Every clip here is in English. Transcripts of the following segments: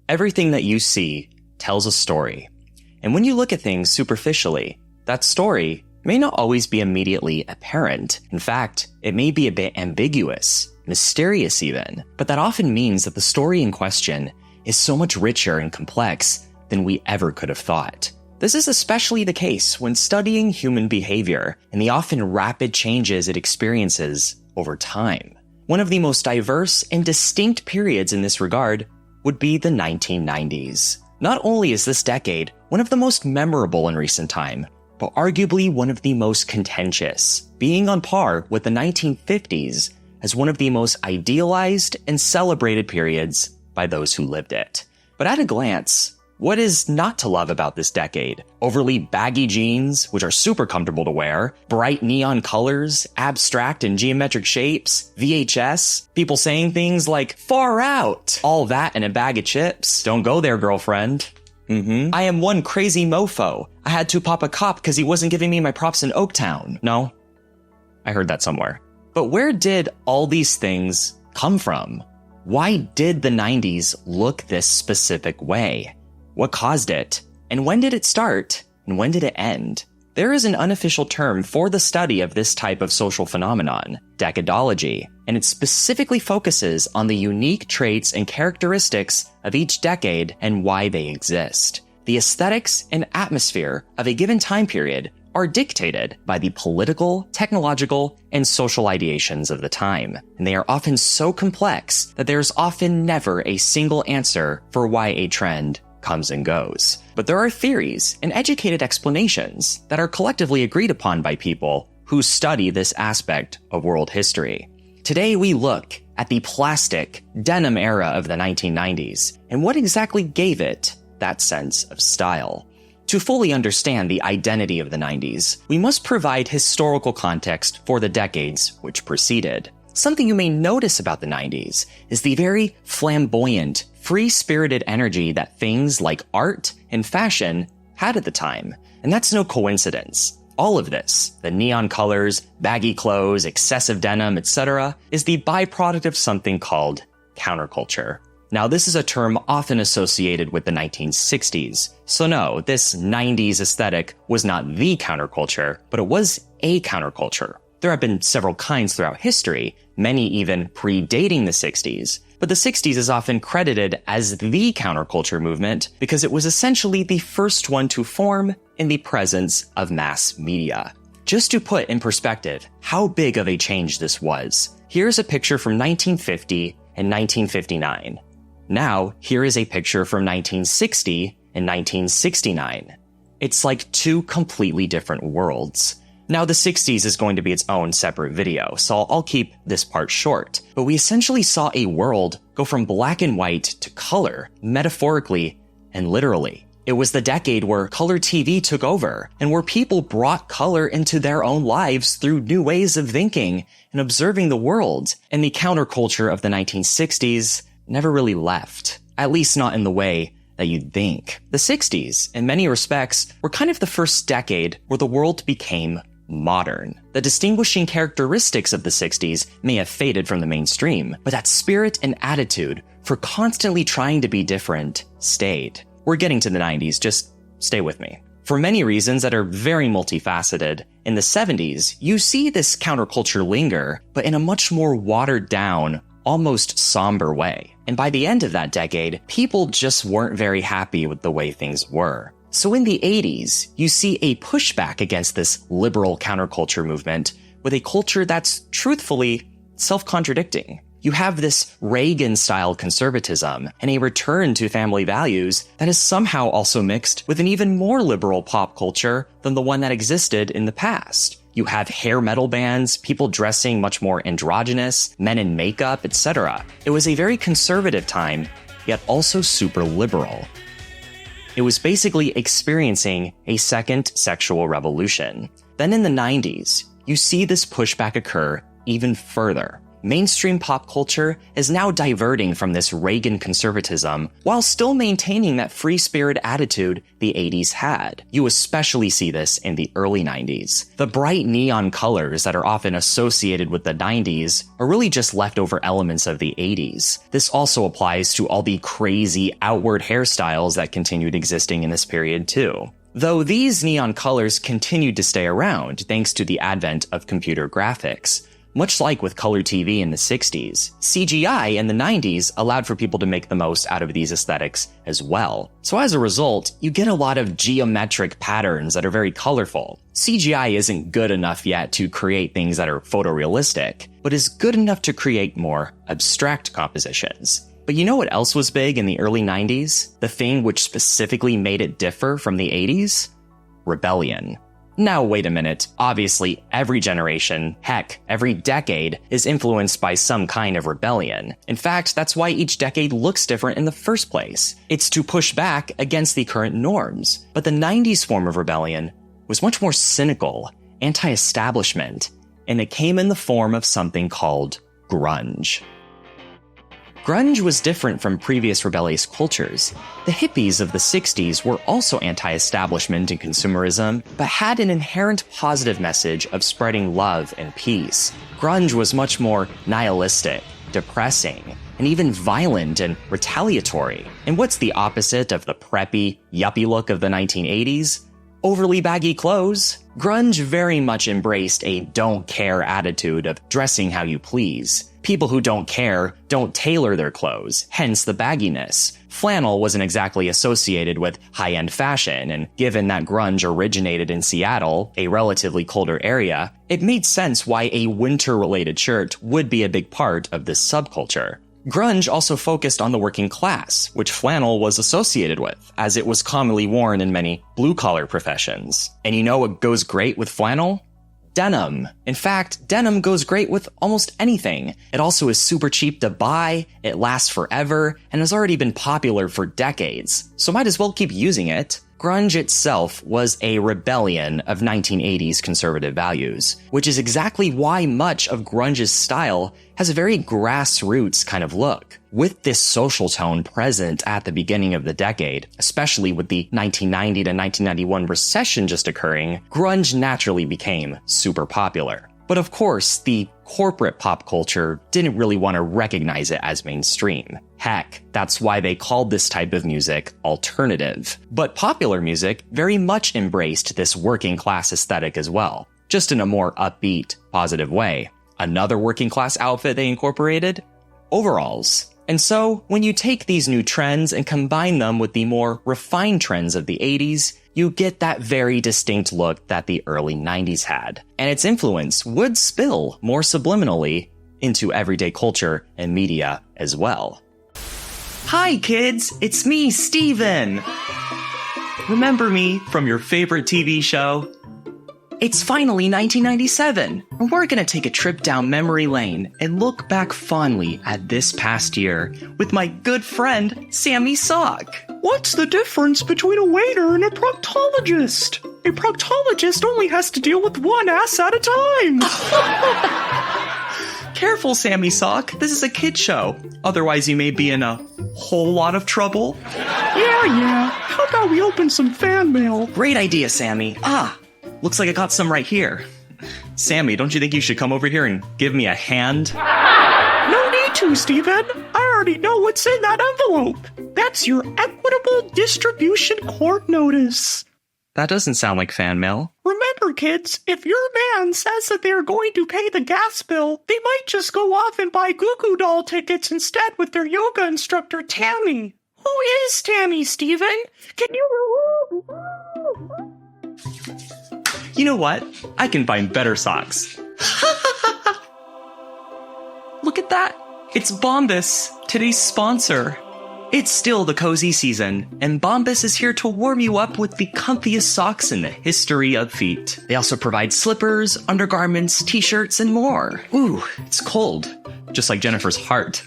Everything that you see tells a story. And when you look at things superficially, that story may not always be immediately apparent. In fact, it may be a bit ambiguous, mysterious even, but that often means that the story in question is so much richer and complex than we ever could have thought. This is especially the case when studying human behavior and the often rapid changes it experiences over time. One of the most diverse and distinct periods in this regard would be the 1990s. Not only is this decade one of the most memorable in recent time, but arguably one of the most contentious, being on par with the 1950s as one of the most idealized and celebrated periods by those who lived it. But at a glance, what is not to love about this decade? Overly baggy jeans, which are super comfortable to wear, bright neon colors, abstract and geometric shapes, VHS, people saying things like, far out, all that and a bag of chips. Don't go there, girlfriend. I am one crazy mofo. I had to pop a cop because he wasn't giving me my props in Oaktown. No? I heard that somewhere. But where did all these things come from? Why did the 90s look this specific way? What caused it? And when did it start? And when did it end? There is an unofficial term for the study of this type of social phenomenon, decadology, and it specifically focuses on the unique traits and characteristics of each decade and why they exist. The aesthetics and atmosphere of a given time period are dictated by the political, technological, and social ideations of the time, and they are often so complex that there's often never a single answer for why a trend comes and goes. But there are theories and educated explanations that are collectively agreed upon by people who study this aspect of world history. Today we look at the plastic denim era of the 1990s and what exactly gave it that sense of style. To fully understand the identity of the 90s, we must provide historical context for the decades which preceded. Something you may notice about the 90s is the very flamboyant, free-spirited energy that things like art and fashion had at the time. And that's no coincidence. All of this, the neon colors, baggy clothes, excessive denim, etc., is the byproduct of something called counterculture. Now, this is a term often associated with the 1960s. So no, this 90s aesthetic was not the counterculture, but it was a counterculture. There have been several kinds throughout history, many even predating the 60s, but the 60s is often credited as the counterculture movement because it was essentially the first one to form in the presence of mass media. Just to put in perspective how big of a change this was, here's a picture from 1950 and 1959. Now, here is a picture from 1960 and 1969. It's like two completely different worlds. Now, the 60s is going to be its own separate video, so I'll keep this part short. But we essentially saw a world go from black and white to color, metaphorically and literally. It was the decade where color TV took over, and where people brought color into their own lives through new ways of thinking and observing the world. And the counterculture of the 1960s never really left, at least not in the way that you'd think. The 60s, in many respects, were kind of the first decade where the world became modern. The distinguishing characteristics of the 60s may have faded from the mainstream, but that spirit and attitude for constantly trying to be different stayed. We're getting to the 90s, just stay with me. For many reasons that are very multifaceted, in the 70s, you see this counterculture linger, but in a much more watered down, almost somber way. And by the end of that decade, people just weren't very happy with the way things were. So in the 80s, you see a pushback against this liberal counterculture movement with a culture that's truthfully self-contradicting. You have this Reagan-style conservatism and a return to family values that is somehow also mixed with an even more liberal pop culture than the one that existed in the past. You have hair metal bands, people dressing much more androgynous, men in makeup, etc. It was a very conservative time, yet also super liberal. It was basically experiencing a second sexual revolution. Then in the 90s, you see this pushback occur even further. mainstream pop culture is now diverting from this Reagan conservatism while still maintaining that free-spirit attitude the 80s had. You especially see this in the early 90s. The bright neon colors that are often associated with the 90s are really just leftover elements of the 80s. This also applies to all the crazy outward hairstyles that continued existing in this period too. Though these neon colors continued to stay around thanks to the advent of computer graphics. Much like with color TV in the 60s, CGI in the 90s allowed for people to make the most out of these aesthetics as well. So as a result, you get a lot of geometric patterns that are very colorful. CGI isn't good enough yet to create things that are photorealistic, but is good enough to create more abstract compositions. But you know what else was big in the early 90s? The thing which specifically made it differ from the 80s? Rebellion. Now wait a minute, obviously every generation, heck, every decade, is influenced by some kind of rebellion. In fact, that's why each decade looks different in the first place. It's to push back against the current norms. But the 90s form of rebellion was much more cynical, anti-establishment, and it came in the form of something called grunge. Grunge was different from previous rebellious cultures. The hippies of the 60s were also anti-establishment and consumerism, but had an inherent positive message of spreading love and peace. Grunge was much more nihilistic, depressing, and even violent and retaliatory. And what's the opposite of the preppy, yuppie look of the 1980s? Overly baggy clothes. Grunge very much embraced a don't care attitude of dressing how you please. People who don't care don't tailor their clothes, hence the bagginess. Flannel wasn't exactly associated with high-end fashion, and given that grunge originated in Seattle, a relatively colder area, it made sense why a winter-related shirt would be a big part of this subculture. Grunge also focused on the working class, which flannel was associated with, as it was commonly worn in many blue-collar professions. And you know what goes great with flannel? Denim. In fact, denim goes great with almost anything. It also is super cheap to buy, it lasts forever, and has already been popular for decades, so might as well keep using it. Grunge itself was a rebellion of 1980s conservative values, which is exactly why much of grunge's style has a very grassroots kind of look. With this social tone present at the beginning of the decade, especially with the 1990 to 1991 recession just occurring, grunge naturally became super popular. But of course, the corporate pop culture didn't really want to recognize it as mainstream. Heck, that's why they called this type of music alternative. But popular music very much embraced this working class aesthetic as well, just in a more upbeat, positive way. Another working class outfit they incorporated? Overalls. And so, when you take these new trends and combine them with the more refined trends of the 80s, you get that very distinct look that the early 90s had. And its influence would spill more subliminally into everyday culture and media as well. Hi kids, it's me, Steven! Remember me from your favorite TV show? It's finally 1997, and we're gonna take a trip down memory lane and look back fondly at this past year with my good friend, Sammy Sock. What's the difference between a waiter and a proctologist? A proctologist only has to deal with one ass at a time. Careful, Sammy Sock. This is a kid show. Otherwise, you may be in a whole lot of trouble. Yeah. How about we open some fan mail? Great idea, Sammy. Looks like I got some right here. Sammy, don't you think you should come over here and give me a hand? No need to, Steven. I already know what's in that envelope. That's your equitable distribution court notice. That doesn't sound like fan mail. Remember, kids, if your man says that they're going to pay the gas bill, they might just go off and buy Goo Goo Doll tickets instead with their yoga instructor, Tammy. Who is Tammy, Steven? Can you... You know what? I can find better socks. Look at that. It's Bombas, today's sponsor. It's still the cozy season, and Bombas is here to warm you up with the comfiest socks in the history of feet. They also provide slippers, undergarments, t-shirts, and more. Ooh, it's cold. Just like Jennifer's heart.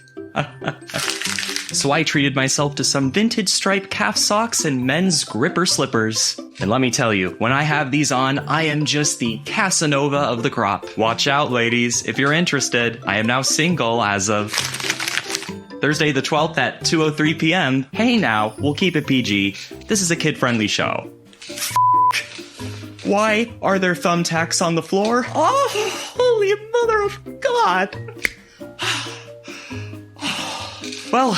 So I treated myself to some vintage striped calf socks and men's gripper slippers. And let me tell you, when I have these on, I am just the Casanova of the crop. Watch out, ladies. If you're interested, I am now single as of Thursday the 12th at 2:03 p.m. Hey now, we'll keep it PG. This is a kid-friendly show. Why are there thumbtacks on the floor? Oh, holy mother of God! Well,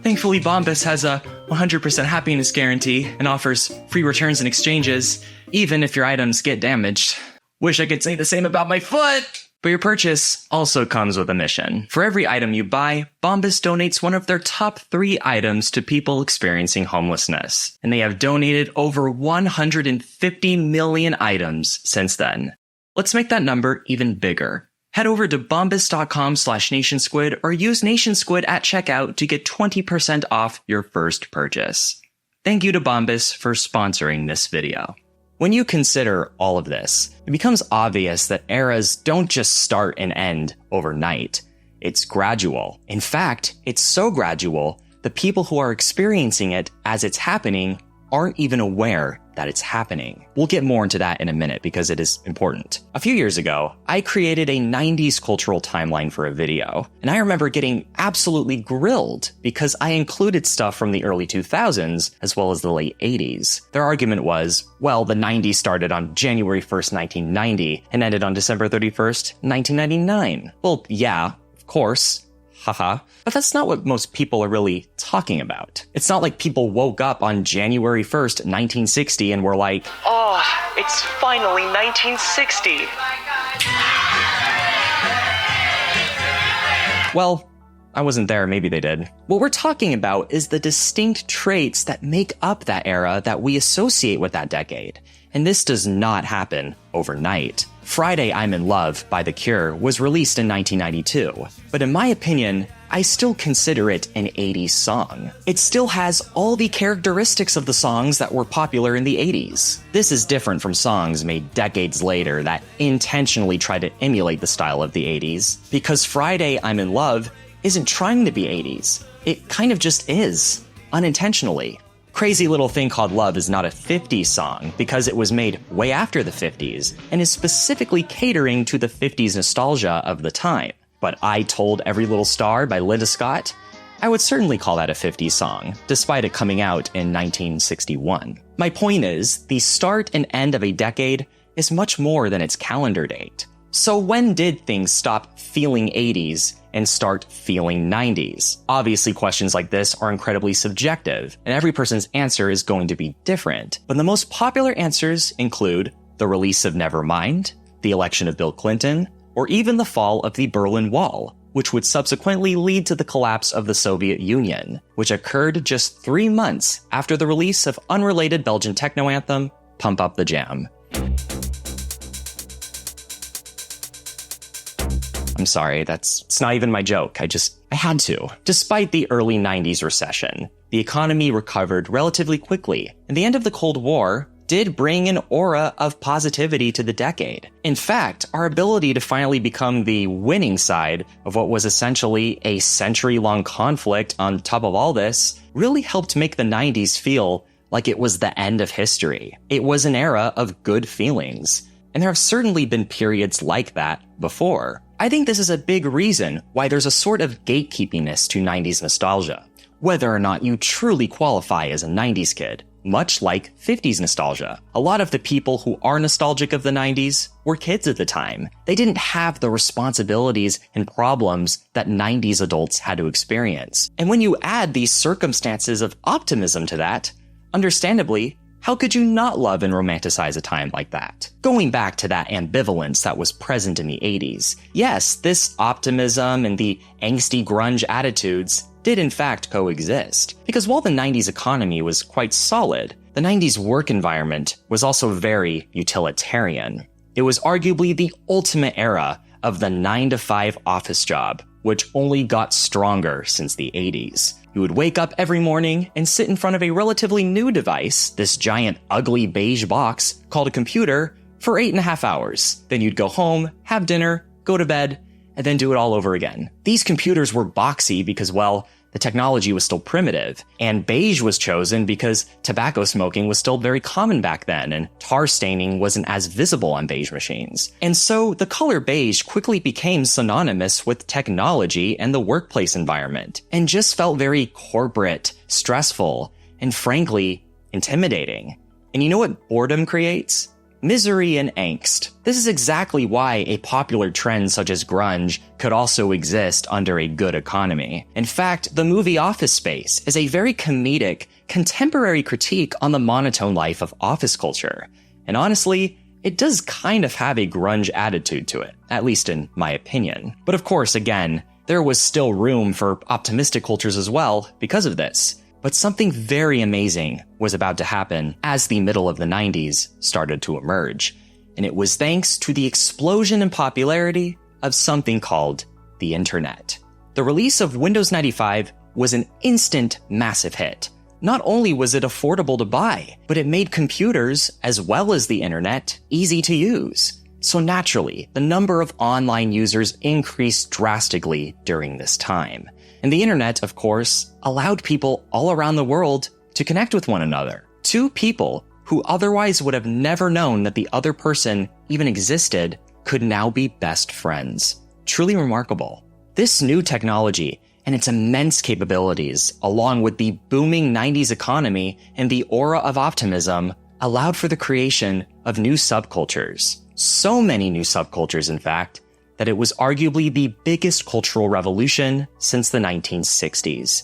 thankfully Bombas has a 100% happiness guarantee and offers free returns and exchanges, even if your items get damaged. Wish I could say the same about my foot! But your purchase also comes with a mission. For every item you buy, Bombas donates one of their top 3 items to people experiencing homelessness. And they have donated over 150 million items since then. Let's make that number even bigger. Head over to bombas.com/nationsquid or use nationsquid at checkout to get 20% off your first purchase. Thank you to Bombas for sponsoring this video. When you consider all of this, it becomes obvious that eras don't just start and end overnight. It's gradual. In fact, it's so gradual, the people who are experiencing it as it's happening aren't even aware that it's happening. We'll get more into that in a minute because it is important. A few years ago, I created a 90s cultural timeline for a video, and I remember getting absolutely grilled because I included stuff from the early 2000s as well as the late 80s. Their argument was, well, the 90s started on January 1st, 1990 and ended on December 31st, 1999. Well, yeah, of course. Haha. But that's not what most people are really talking about. It's not like people woke up on January 1st, 1960 and were like, oh, it's finally 1960. Well, I wasn't there, maybe they did. What we're talking about is the distinct traits that make up that era that we associate with that decade. And this does not happen overnight. Friday I'm in Love by The Cure was released in 1992, but in my opinion, I still consider it an 80s song. It still has all the characteristics of the songs that were popular in the 80s. This is different from songs made decades later that intentionally try to emulate the style of the 80s, because Friday I'm in Love isn't trying to be 80s. It kind of just is, unintentionally. Crazy Little Thing Called Love is not a 50s song because it was made way after the 50s and is specifically catering to the 50s nostalgia of the time. But I Told Every Little Star by Linda Scott, I would certainly call that a 50s song, despite it coming out in 1961. My point is, the start and end of a decade is much more than its calendar date. So when did things stop feeling 80s and start feeling 90s? Obviously, questions like this are incredibly subjective, and every person's answer is going to be different. But the most popular answers include the release of Nevermind, the election of Bill Clinton, or even the fall of the Berlin Wall, which would subsequently lead to the collapse of the Soviet Union, which occurred just 3 months after the release of unrelated Belgian techno anthem, Pump Up the Jam. I'm sorry, it's not even my joke. I had to. Despite the early 90s recession, the economy recovered relatively quickly, and the end of the Cold War did bring an aura of positivity to the decade. In fact, our ability to finally become the winning side of what was essentially a century-long conflict on top of all this really helped make the 90s feel like it was the end of history. It was an era of good feelings, and there have certainly been periods like that before. I think this is a big reason why there's a sort of gatekeepiness to 90s nostalgia, whether or not you truly qualify as a 90s kid, much like 50s nostalgia. A lot of the people who are nostalgic of the 90s were kids at the time. They didn't have the responsibilities and problems that 90s adults had to experience. And when you add these circumstances of optimism to that, understandably, how could you not love and romanticize a time like that? Going back to that ambivalence that was present in the 80s, yes, this optimism and the angsty grunge attitudes did in fact coexist. Because while the 90s economy was quite solid, the 90s work environment was also very utilitarian. It was arguably the ultimate era of the 9-to-5 office job, which only got stronger since the 80s. You would wake up every morning and sit in front of a relatively new device, this giant ugly beige box called a computer, for 8.5 hours. Then you'd go home, have dinner, go to bed, and then do it all over again. These computers were boxy because, well, the technology was still primitive, and beige was chosen because tobacco smoking was still very common back then, and tar staining wasn't as visible on beige machines. And so the color beige quickly became synonymous with technology and the workplace environment, and just felt very corporate, stressful, and frankly, intimidating. And you know what boredom creates? Misery and angst. This is exactly why a popular trend such as grunge could also exist under a good economy. In fact, the movie Office Space is a very comedic, contemporary critique on the monotone life of office culture. And honestly, it does kind of have a grunge attitude to it, at least in my opinion. But of course, again, there was still room for optimistic cultures as well because of this. But something very amazing was about to happen as the middle of the 90s started to emerge. And it was thanks to the explosion in popularity of something called the internet. The release of Windows 95 was an instant massive hit. Not only was it affordable to buy, but it made computers, as well as the internet, easy to use. So naturally, the number of online users increased drastically during this time. And the internet, of course, allowed people all around the world to connect with one another. Two people who otherwise would have never known that the other person even existed could now be best friends. Truly remarkable. This new technology and its immense capabilities, along with the booming 90s economy and the aura of optimism, allowed for the creation of new subcultures. So many new subcultures, in fact, that it was arguably the biggest cultural revolution since the 1960s.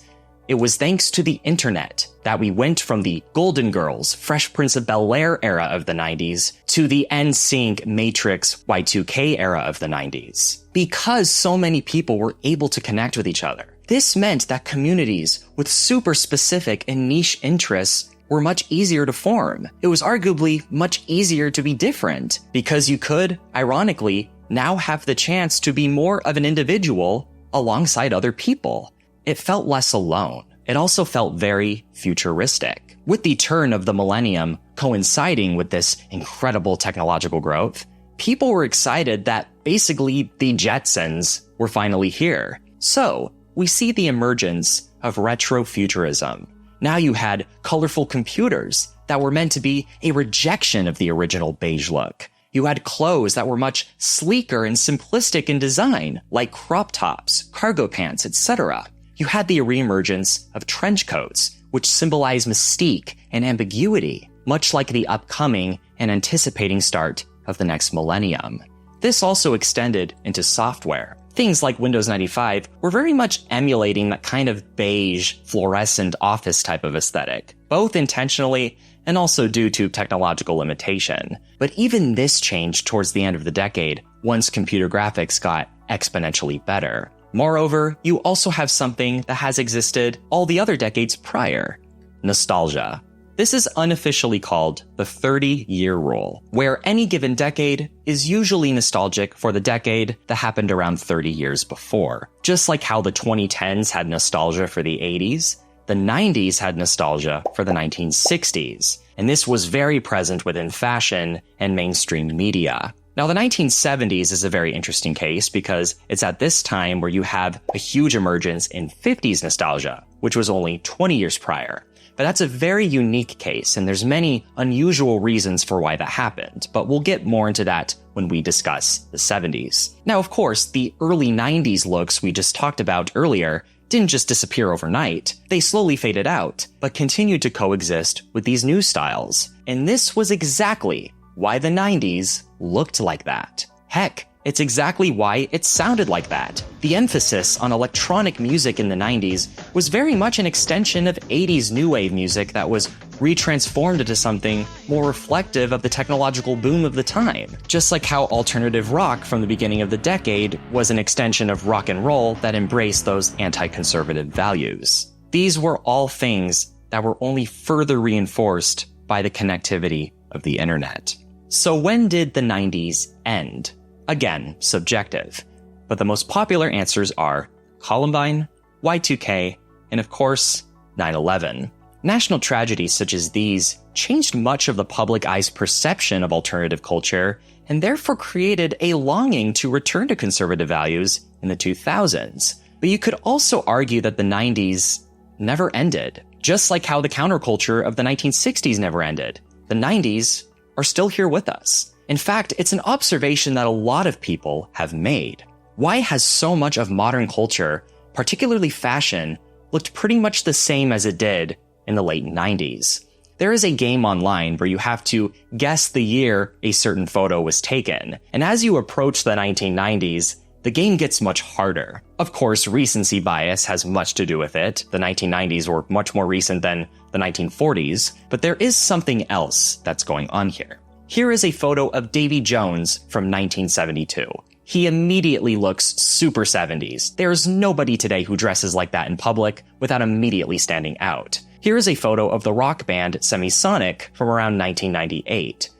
It was thanks to the internet that we went from the Golden Girls, Fresh Prince of Bel-Air era of the 90s to the NSYNC, Matrix, Y2K era of the 90s. Because so many people were able to connect with each other. This meant that communities with super specific and niche interests were much easier to form. It was arguably much easier to be different because you could, ironically, now have the chance to be more of an individual alongside other people. It felt less alone. It also felt very futuristic. With the turn of the millennium coinciding with this incredible technological growth, people were excited that basically the Jetsons were finally here. So, we see the emergence of retrofuturism. Now you had colorful computers that were meant to be a rejection of the original beige look. You had clothes that were much sleeker and simplistic in design, like crop tops, cargo pants, etc. You had the reemergence of trench coats, which symbolize mystique and ambiguity, much like the upcoming and anticipating start of the next millennium. This also extended into software. Things like Windows 95 were very much emulating that kind of beige, fluorescent office type of aesthetic, both intentionally and also due to technological limitation. But even this changed towards the end of the decade once computer graphics got exponentially better. Moreover, you also have something that has existed all the other decades prior: nostalgia. This is unofficially called the 30-year rule, where any given decade is usually nostalgic for the decade that happened around 30 years before. Just like how the 2010s had nostalgia for the 80s, the 90s had nostalgia for the 1960s, and this was very present within fashion and mainstream media. Now, the 1970s is a very interesting case because it's at this time where you have a huge emergence in 50s nostalgia, which was only 20 years prior. But that's a very unique case, and there's many unusual reasons for why that happened, but we'll get more into that when we discuss the 70s. Now, of course, the early 90s looks we just talked about earlier didn't just disappear overnight. They slowly faded out, but continued to coexist with these new styles. And this was exactly why the 90s looked like that. Heck, it's exactly why it sounded like that. The emphasis on electronic music in the 90s was very much an extension of 80s new wave music that was retransformed into something more reflective of the technological boom of the time. Just like how alternative rock from the beginning of the decade was an extension of rock and roll that embraced those anti-conservative values. These were all things that were only further reinforced by the connectivity of the internet. So when did the 90s end? Again, subjective, but the most popular answers are Columbine, Y2K, and of course, 9/11. National tragedies such as these changed much of the public eye's perception of alternative culture and therefore created a longing to return to conservative values in the 2000s. But you could also argue that the 90s never ended, just like how the counterculture of the 1960s never ended. The 90s are still here with us. In fact, it's an observation that a lot of people have made. Why has so much of modern culture, particularly fashion, looked pretty much the same as it did in the late 90s? There is a game online where you have to guess the year a certain photo was taken, and as you approach the 1990s, the game gets much harder. Of course, recency bias has much to do with it. The 1990s were much more recent than the 1940s, but there is something else that's going on here. Here is a photo of Davy Jones from 1972. He immediately looks super 70s. There's nobody today who dresses like that in public without immediately standing out. Here is a photo of the rock band Semisonic from around 1998.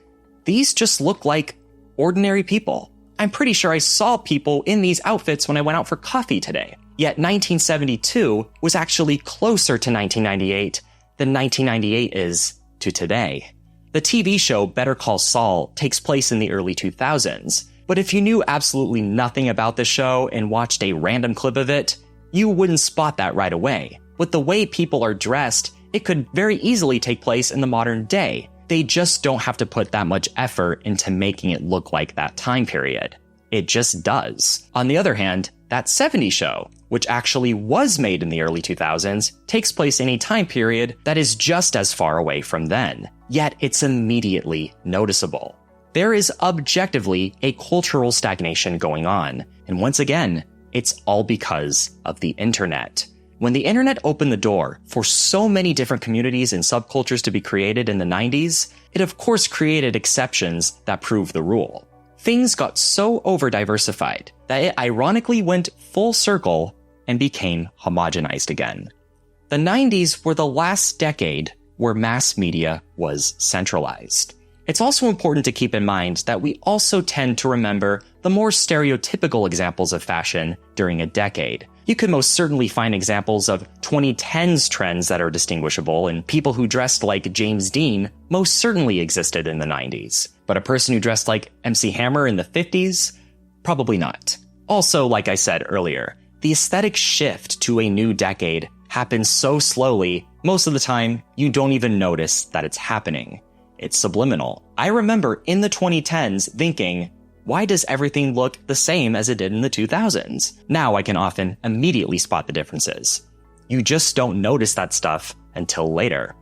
These just look like ordinary people. I'm pretty sure I saw people in these outfits when I went out for coffee today. Yet 1972 was actually closer to 1998 than 1998 is to today. The TV show Better Call Saul takes place in the early 2000s, but if you knew absolutely nothing about the show and watched a random clip of it, you wouldn't spot that right away. With the way people are dressed, it could very easily take place in the modern day. They just don't have to put that much effort into making it look like that time period. It just does. On the other hand, that 70s show, which actually was made in the early 2000s, takes place in a time period that is just as far away from then. Yet it's immediately noticeable. There is objectively a cultural stagnation going on. And once again, it's all because of the internet. When the internet opened the door for so many different communities and subcultures to be created in the 90s, it of course created exceptions that prove the rule. Things got so over-diversified that it ironically went full circle and became homogenized again. The 90s were the last decade where mass media was centralized. It's also important to keep in mind that we also tend to remember the more stereotypical examples of fashion during a decade. You could most certainly find examples of 2010s trends that are distinguishable, and people who dressed like James Dean most certainly existed in the 90s. But a person who dressed like MC Hammer in the 50s? Probably not. Also, like I said earlier, the aesthetic shift to a new decade happens so slowly, most of the time, you don't even notice that it's happening. It's subliminal. I remember in the 2010s thinking, why does everything look the same as it did in the 2000s? Now I can often immediately spot the differences. You just don't notice that stuff until later.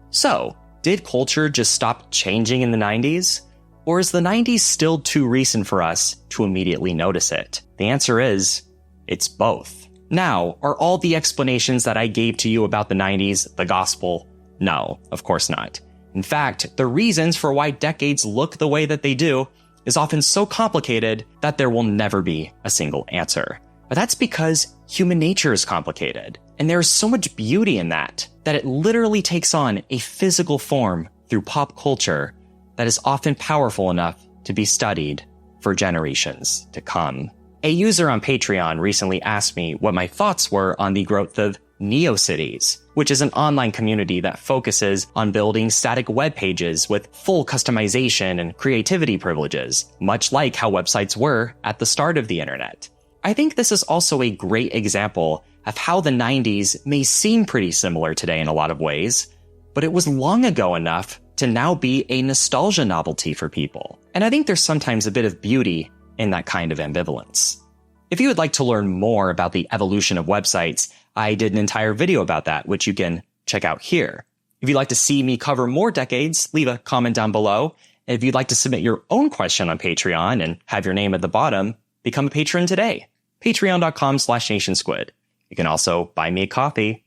So, did culture just stop changing in the 90s? Or is the 90s still too recent for us to immediately notice it? The answer is, it's both. Now, are all the explanations that I gave to you about the 90s the gospel? No, of course not. In fact, the reasons for why decades look the way that they do is often so complicated that there will never be a single answer. But that's because human nature is complicated, and there is so much beauty in that it literally takes on a physical form through pop culture that is often powerful enough to be studied for generations to come. A user on Patreon recently asked me what my thoughts were on the growth of NeoCities, which is an online community that focuses on building static web pages with full customization and creativity privileges, much like how websites were at the start of the internet. I think this is also a great example of how the 90s may seem pretty similar today in a lot of ways, but it was long ago enough to now be a nostalgia novelty for people. And I think there's sometimes a bit of beauty in that kind of ambivalence. If you would like to learn more about the evolution of websites, I did an entire video about that, which you can check out here. If you'd like to see me cover more decades, leave a comment down below. And if you'd like to submit your own question on Patreon and have your name at the bottom, become a patron today. Patreon.com/NationSquid. You can also buy me a coffee.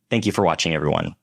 Thank you for watching, everyone.